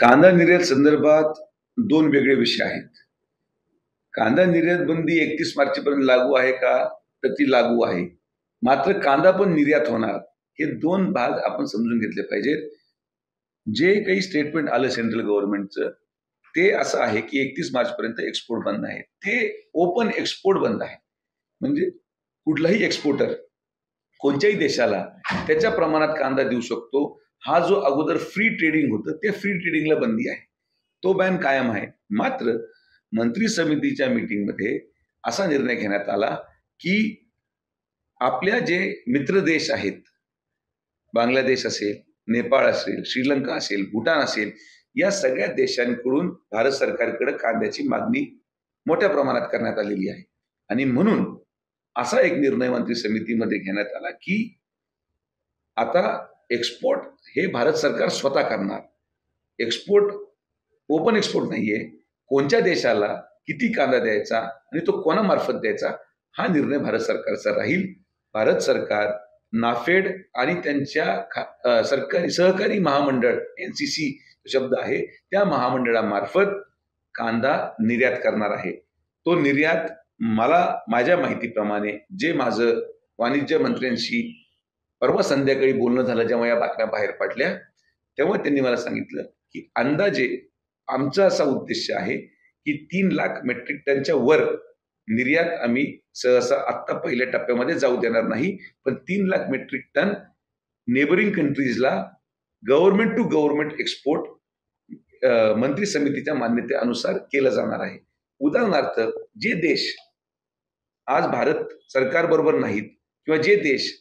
कांदा निर्यात संदर्भात दोन वेगळे विषय आहेत. कांदा निर्यात बंदी 31 मार्चपर्यंत लागू आहे का? तर ती लागू आहे. मात्र कांदा पण निर्यात होणार. हे दोन भाग आपण समजून घेतले पाहिजेत. जे काही स्टेटमेंट आलं सेंट्रल गव्हर्नमेंटचं ते असं आहे की 31 मार्चपर्यंत एक्सपोर्ट बंद आहे. ते ओपन एक्सपोर्ट बंद आहे. म्हणजे कुठलाही एक्सपोर्टर कोणत्याही देशाला त्याच्या प्रमाणात कांदा देऊ शकतो. हा जो अगोदर फ्री ट्रेडिंग होतं ते फ्री ट्रेडिंगला बंदी आहे. तो बॅन कायम आहे. मात्र मंत्री समितीच्या मीटिंगमध्ये असा निर्णय घेण्यात आला की आपल्या जे मित्र देश आहेत, बांगलादेश असेल, नेपाळ असेल, श्रीलंका असेल, भूटान असेल, या सगळ्या देशांकडून भारत सरकारकडे कांद्याची मागणी मोठ्या प्रमाणात करण्यात आलेली आहे. आणि म्हणून असा एक निर्णय मंत्री समितीमध्ये घेण्यात आला की आता एक्सपोर्ट हे भारत सरकार स्वतः करणार. एक्सपोर्ट ओपन एक्सपोर्ट नाहीये. कोणत्या देशाला किती कांदा द्यायचा आणि तो कोणामार्फत द्यायचा हा निर्णय भारत सरकारचा राहील. भारत सरकार नाफेड आणि त्यांच्या सरकारी सहकारी महामंडळ NCC शब्द आहे त्या महामंडळामार्फत कांदा निर्यात करणार आहे. तो निर्यात मला माझ्या माहितीप्रमाणे जे माझं वाणिज्य मंत्र्यांशी परवा संध्याकाळी बोलणं झालं, जेव्हा या बातम्या बाहेर पडल्या तेव्हा त्यांनी मला सांगितलं की अंदाजे आमचा असा उद्देश आहे की 3 लाख मेट्रिक टनच्या वर निर्यात आम्ही सहसा आत्ता पहिल्या टप्प्यामध्ये जाऊ देणार नाही. पण 3 लाख मेट्रिक टन नेबरिंग कंट्रीजला गव्हर्नमेंट टू गव्हर्नमेंट एक्सपोर्ट मंत्री समितीच्या मान्यतेनुसार केलं जाणार आहे. उदाहरणार्थ जे देश आज भारत सरकार बरोबर नाहीत किंवा जे देश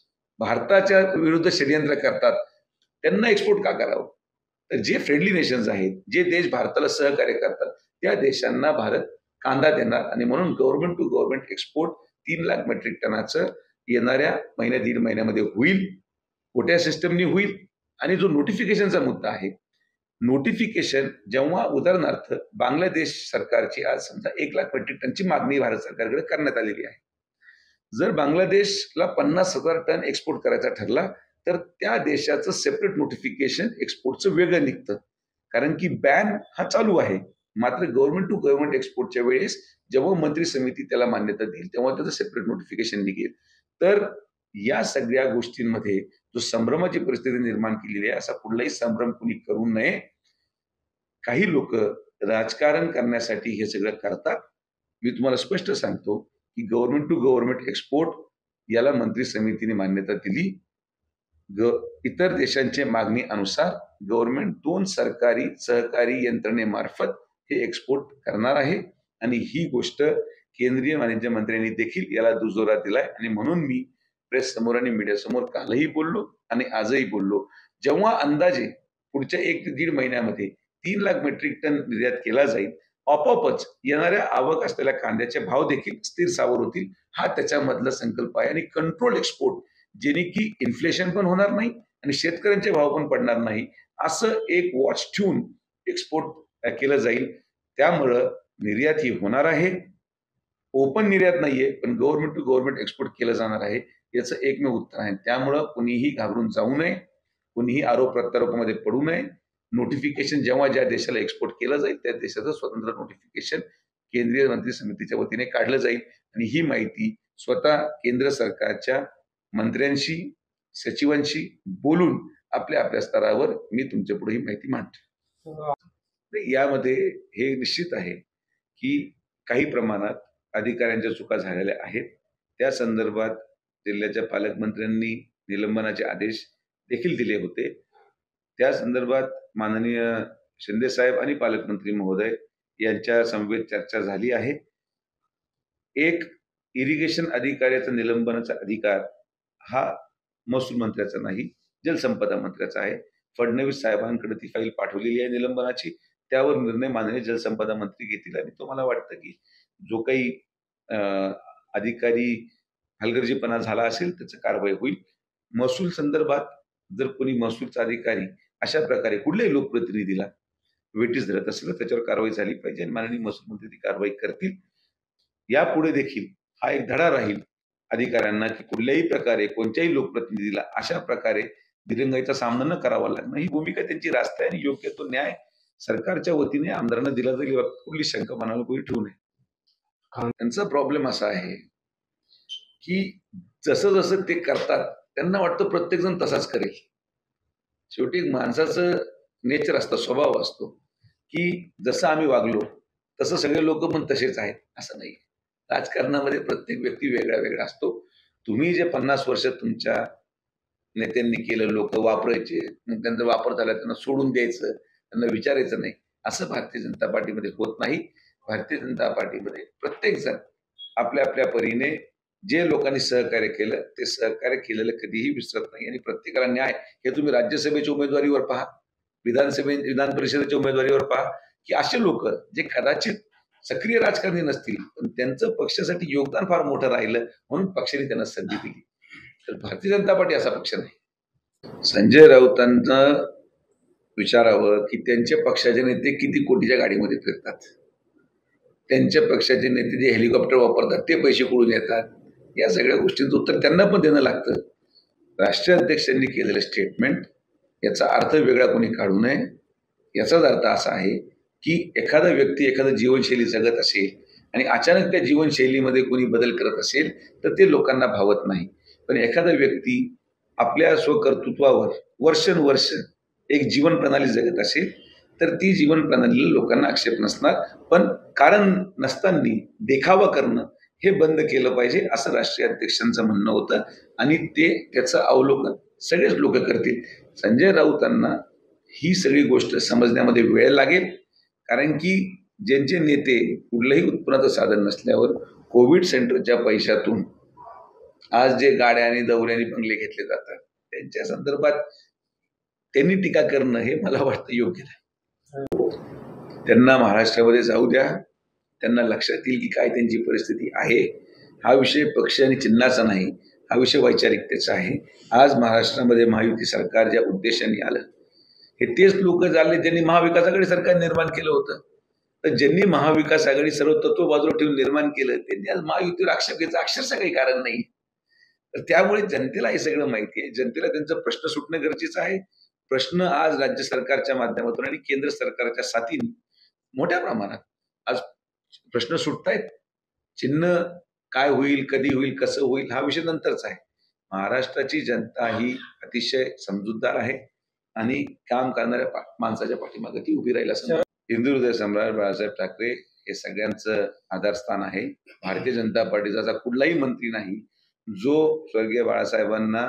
भारताच्या विरुद्ध षडयंत्र करतात त्यांना एक्सपोर्ट का करावं? तर जे फ्रेंडली नेशन्स आहेत, जे देश भारताला सहकार्य करतात त्या देशांना भारत कांदा देणार. आणि म्हणून government to government export 3 lakh metric टनाचं येणाऱ्या महिन्या दीड महिन्यामध्ये होईल. कोट्या सिस्टमनी होईल. आणि जो नोटिफिकेशनचा मुद्दा आहे, नोटिफिकेशन जेव्हा उदाहरणार्थ बांगलादेश सरकारची आज समजा 1 लाख मेट्रिक टनची मागणी भारत सरकारकडे करण्यात आलेली आहे. जर बांगलादेशला 50,000 टन एक्सपोर्ट करायचा ठरला तर त्या देशाचं सेपरेट नोटिफिकेशन एक्सपोर्टचं वेगळं निघतं. कारण की बॅन हा चालू आहे. मात्र गव्हर्नमेंट टू गव्हर्नमेंट एक्सपोर्टच्या वेळेस जेव्हा मंत्री समिती त्याला मान्यता देईल तेव्हा त्याचं सेपरेट नोटिफिकेशन निघेल. तर या सगळ्या गोष्टींमध्ये जो संभ्रमाची परिस्थिती निर्माण केलेली आहे, असा कुठलाही संभ्रम कुणी करू नये. काही लोक राजकारण करण्यासाठी हे सगळं करतात. मी तुम्हाला स्पष्ट सांगतो की गव्हर्नमेंट टू गव्हर्नमेंट एक्सपोर्ट याला मंत्री समितीने मान्यता दिली. इतर देशांच्या मागणी अनुसार गव्हर्नमेंट 2 सरकारी सहकारी यंत्रणेमार्फत हे एक्सपोर्ट करणार आहे. आणि ही गोष्ट केंद्रीय वाणिज्य मंत्र्यांनी देखील याला दुजोरा दिलाय. आणि म्हणून मी प्रेस समोर आणि मीडिया समोर कालही बोललो आणि आजही बोललो, जेव्हा अंदाजे पुढच्या 1 ते 1.5 महिन्यामध्ये 3 लाख मेट्रिक टन निर्यात केला जाईल, आपोआपच येणाऱ्या आवक असलेल्या कांद्याचे भाव देखील स्थिर सावर होतील. हा त्याच्यामधला संकल्प आहे. आणि कंट्रोल एक्सपोर्ट जेणे की इन्फ्लेशन पण होणार नाही आणि शेतकऱ्यांचे भाव पण पडणार नाही, असं एक वॉच ठेवून एक्सपोर्ट केलं जाईल. त्यामुळं निर्यात ही होणार आहे. ओपन निर्यात नाहीये, पण गव्हर्नमेंट टू गव्हर्नमेंट एक्सपोर्ट केलं जाणार आहे. याचं एकमेव उत्तर आहे. त्यामुळं कुणीही घाबरून जाऊ नये, कुणीही आरोप प्रत्यारोपामध्ये पडू नये. नोटिफिकेशन जेव्हा ज्या देशाला एक्सपोर्ट केलं जाईल त्या देशाचं स्वतंत्र नोटिफिकेशन केंद्रीय मंत्री समितीच्या वतीने काढलं जाईल. आणि ही माहिती स्वतः केंद्र सरकारच्या मंत्र्यांशी सचिवांशी बोलून आपल्या स्तरावर मी तुमच्या पुढे ही माहिती मांडतो. यामध्ये हे निश्चित आहे की काही प्रमाणात अधिकाऱ्यांच्या चुका झालेल्या आहेत. त्या संदर्भात जिल्ह्याच्या पालकमंत्र्यांनी निलंबनाचे आदेश देखील दिले होते. त्या संदर्भात माननीय शिंदे साहेब आणि पालकमंत्री महोदय यांच्या समवेत चर्चा झाली आहे. एक इरिगेशन अधिकाऱ्याचा निलंबनाचा अधिकार हा महसूल मंत्र्याचा नाही, जलसंपदा मंत्र्याचा आहे. फडणवीस साहेबांकडे ती फाईल पाठवलेली आहे निलंबनाची. त्यावर निर्णय माननीय जलसंपदा मंत्री घेतील. आणि तो मला वाटतं की जो काही अधिकारी हलगर्जीपणा झाला असेल त्याची कारवाई होईल. महसूल संदर्भात जर कोणी महसूलचा अधिकारी अशा प्रकारे कुठल्याही लोकप्रतिनिधीला वेटीस धरत असेल तर त्याच्यावर कारवाई झाली पाहिजे आणि माननीय महसूल मंत्री ती कारवाई करतील. यापुढे देखील हा एक धडा राहील अधिकाऱ्यांना की कुठल्याही प्रकारे कोणत्याही लोकप्रतिनिधीला अशा प्रकारे दिरंगाईचा सामना न करावा लागणं. ही भूमिका त्यांची रास्त आहे आणि योग्य तो न्याय सरकारच्या वतीने आमदारांना दिला जाईल कुठली शंका मनाला कोणी ठेवू नये. त्यांचा प्रॉब्लेम असा आहे की जसं जसं ते करतात त्यांना वाटतं प्रत्येक जण तसाच करेल. शेवटी एक माणसाचं नेचर असतं, स्वभाव असतो की जसं आम्ही वागलो तसं सगळे लोक पण तसेच आहेत असं नाही. राजकारणामध्ये प्रत्येक व्यक्ती वेगळा वेगळा असतो. तुम्ही जे 50 वर्ष तुमच्या नेत्यांनी केलं, लोक वापरायचे, मग त्यांचा वापर झाला त्यांना सोडून द्यायचं, त्यांना विचारायचं नाही, असं भारतीय जनता पार्टीमध्ये होत नाही. भारतीय जनता पार्टीमध्ये प्रत्येक जण आपल्या आपल्या परीने जे लोकांनी सहकार्य केलं ते सहकार्य केलेलं कधीही विसरत नाही. आणि प्रत्येकाला न्याय हे तुम्ही राज्यसभेच्या उमेदवारीवर पहा, विधान परिषदेच्या उमेदवारीवर पहा की असे लोक जे कदाचित सक्रिय राजकारणी नसतील पण त्यांचं पक्षासाठी योगदान फार मोठं राहिलं म्हणून पक्षाने त्यांना संधी दिली. तर भारतीय जनता पार्टी असा पक्ष नाही. संजय राऊतांना विचारावं की त्यांच्या पक्षाचे नेते किती कोटीच्या गाडीमध्ये फिरतात, त्यांच्या पक्षाचे नेते जे हेलिकॉप्टर वापरतात ते पैसे कुठून येतात, या सगळ्या गोष्टींचं उत्तर त्यांना पण देणं लागतं. राष्ट्रीय अध्यक्षांनी केलेलं स्टेटमेंट याचा अर्थ वेगळा कोणी काढू नये. याचाच अर्थ असा आहे की एखादा व्यक्ती एखादं जीवनशैली जगत असेल आणि अचानक त्या जीवनशैलीमध्ये कोणी बदल करत असेल तर ते लोकांना भावत नाही. पण एखादा व्यक्ती आपल्या स्वकर्तृत्वावर वर्षानुवर्ष एक जीवन प्रणाली जगत असेल तर ती जीवन प्रणालीला लोकांना आक्षेप नसणार, पण कारण नसताना देखावा करणं हे बंद केलं पाहिजे असं राष्ट्रीय अध्यक्षांचं म्हणणं होतं आणि त्याचं अवलोकन सगळेच लोक करतील. संजय राऊतांना ही सगळी गोष्ट समजण्यामध्ये वेळ लागेल, कारण की ज्यांचे नेते कुठलंही उत्पन्नाचं साधन नसल्यावर कोविड सेंटरच्या पैशातून आज जे गाड्या आणि दौऱ्याने बंगले घेतले जातात त्यांच्या संदर्भात त्यांनी टीका करणं हे मला वाटतं योग्य नाही. त्यांना महाराष्ट्रामध्ये जाऊ द्या, त्यांना लक्षात येईल की काय त्यांची परिस्थिती आहे. हा विषय पक्ष आणि चिन्हाचा नाही, हा विषय वैचारिकतेचा आहे. आज महाराष्ट्रामध्ये महायुती सरकार ज्या उद्देशाने आलं हे तेच लोक झाले ज्यांनी महाविकास आघाडी सरकार निर्माण केलं होतं. तर ज्यांनी महाविकास आघाडी सर्व तत्व बाजूला ठेवून निर्माण केलं त्यांनी आज महायुतीवर आक्षेप घ्यायचं अक्षरशः काही कारण नाही. तर त्यामुळे जनतेला हे सगळं माहिती आहे, जनतेला त्यांचा प्रश्न सुटणं गरजेचं आहे. प्रश्न आज राज्य सरकारच्या माध्यमातून आणि केंद्र सरकारच्या साथीने मोठ्या प्रमाणात आज प्रश्न सुटतायत. चिन्ह काय होईल, कधी होईल, कसं होईल हा विषय नंतरचा आहे. महाराष्ट्राची जनता ही अतिशय समजूतदार आहे आणि काम करणाऱ्या माणसाच्या पाठीमागे ती उभी राहील असं. हिंदू हृदय सम्राट बाळासाहेब ठाकरे हे सगळ्यांचं आधारस्थान आहे. भारतीय जनता पार्टीचा असा कुठलाही मंत्री नाही जो स्वर्गीय बाळासाहेबांना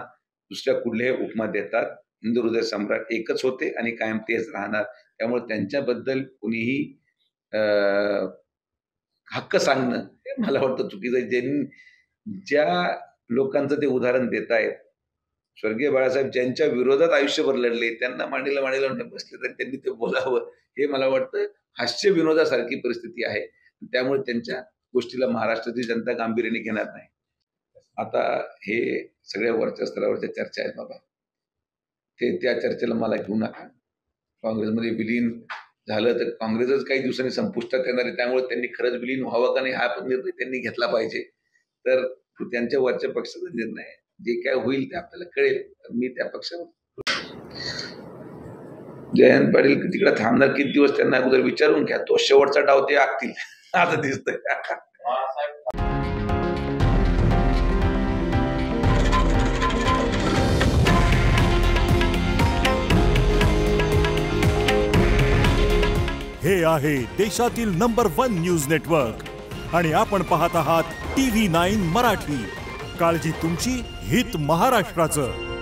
दुसऱ्या कुठल्याही उपमा देतात. हिंदू हृदय सम्राट एकच होते आणि कायम तेच राहणार. त्यामुळे त्यांच्याबद्दल कुणीही हक्क सांगणं हे मला वाटतं चुकीचं आहे. ज्या लोकांचं ते उदाहरण देत आहेत, स्वर्गीय बाळासाहेब ज्यांच्या विरोधात आयुष्यभर लढले त्यांना मांडीला बसले तर त्यांनी ते बोलावं हे मला वाटतं हास्य विनोदासारखी परिस्थिती आहे. त्यामुळे त्यांच्या गोष्टीला महाराष्ट्राची जनता गांभीर्याने घेणार नाही. आता हे सगळ्या वरच्या स्तरावरच्या चर्चा आहेत बाबा, ते त्या चर्चेला मला घेऊ नका. काँग्रेसमध्ये विलीन झालं तर काँग्रेसच काही दिवसांनी संपुष्टात येणार आहे. त्यामुळे त्यांनी खरंच विलीन व्हावं का नाही हा पण निर्णय त्यांनी घेतला पाहिजे. तर त्यांच्या वरच्या पक्षाचा निर्णय आहे. जे काय होईल ते आपल्याला कळेल. तर मी त्या पक्षावर जयंत पाटील तिकडे थांबणार किती दिवस त्यांना अगोदर विचारून घ्या. तो शेवटचा डाव ते आखतील असं दिसतंय. हे आहे देशातील नंबर 1 न्यूज नेटवर्क आणि आपण पाहत आहात TV9 मराठी. काळजी तुमची, हित महाराष्ट्राचं.